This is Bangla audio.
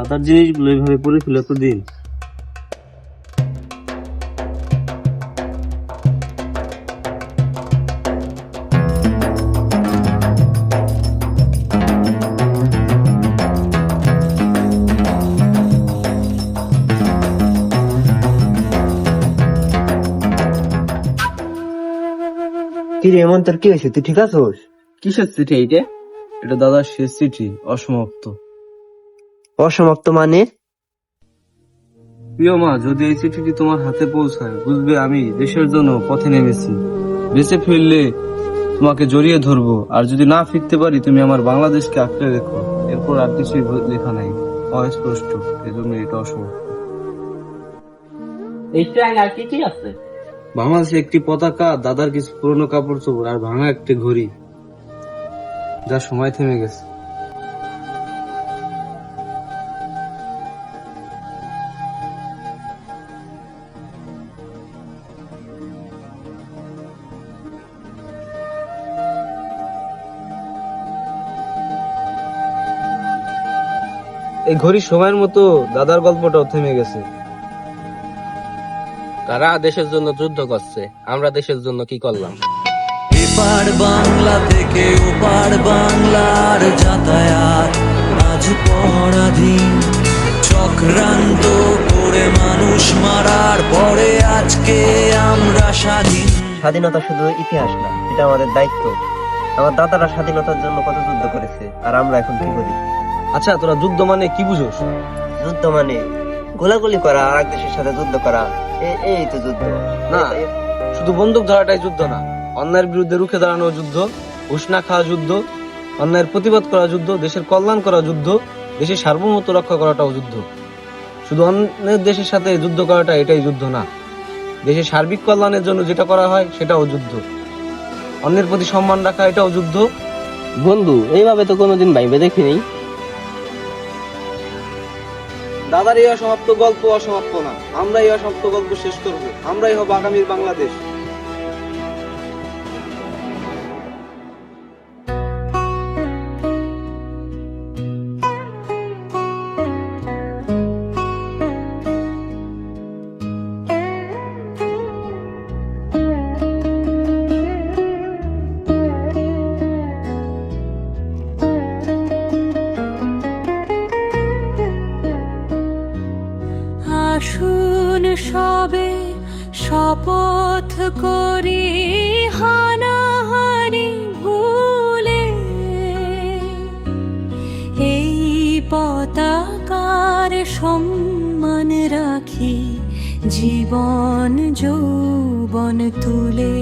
দাদার জিনিসগুলো এইভাবে পড়ে ছিল এতদিন। কি রে এমন, তোর কি হয়েছে? তুই ঠিক আছোস? কিসের চিঠি এইটা? এটা দাদার শেষ চিঠি, অসমাপ্ত। অসমাপ্ত মানে? প্রিয় মা, যদি এই চিঠিটি তোমার হাতে পৌঁছায়, বুঝবে আমি দেশের জন্য পথে নেমেছি। বেঁচে ফিরলে তোমাকে জড়িয়ে ধরবো, আর যদি না ফিরতে পারি তুমি আমার বাংলাদেশকে আঁকড়ে রেখো। এরপর আর কিছুই লেখা নাই, অস্পষ্ট, এজন্য এটা অসমাপ্ত। এইটাই আর কি কি আছে? বাংলাদেশে একটি পতাকা, দাদার কিছু পুরনো কাপড় চোপড় আর ভাঙা একটি ঘড়ি, যা সময় থেমে গেছে। এই ঘড়ির সময়ের মতো দাদার গল্পটাও থেমে গেছে। তারা দেশের জন্য যুদ্ধ করছে, আমরা দেশের জন্য কি করলাম? এপার বাংলা থেকে ওপার বাংলার যাতায়াত আজ পরাধীন, চক্রান্ত করে মানুষ মারার পরে আজকে আমরা স্বাধীন। স্বাধীনতা শুধু ইতিহাস না, এটা আমাদের দায়িত্ব। আমার দাদারা স্বাধীনতার জন্য কত যুদ্ধ করেছে, আর আমরা এখন কি করি? আচ্ছা, তোরা যুদ্ধ মানে কি বুঝোস? যুদ্ধ মানে গোলাগুলি করা, আর এক দেশের সাথে যুদ্ধ করা, এই তো যুদ্ধ। না, শুধু বন্দুক ধরাটাই যুদ্ধ না। অন্যায়ের বিরুদ্ধে রুখে দাঁড়ানো যুদ্ধ, ঘুষ না খাওয়া যুদ্ধ, অন্যায়ের প্রতিবাদ করা যুদ্ধ, দেশের কল্যাণ করা যুদ্ধ, দেশের সার্বভৌমত্ব রক্ষা করাটাও যুদ্ধ। শুধু অন্যের দেশের সাথে যুদ্ধ করাটা এটাই যুদ্ধ না। দেশের সার্বিক কল্যাণের জন্য যেটা করা হয় সেটাও যুদ্ধ। অন্যের প্রতি সম্মান রাখা, এটাও যুদ্ধ। বন্ধু, এইভাবে তো কোনোদিন ভাইবে দেখিনি। দাদার এই অসমাপ্ত গল্প অসমাপ্ত না, আমরা এই অসমাপ্ত গল্প শেষ করবো। আমরাই হব আগামীর বাংলাদেশ। আসুন সবে শপথ করি হানাহানি ভুলে, এই পতাকার সম্মান রাখি জীবন যৌবন তুলে।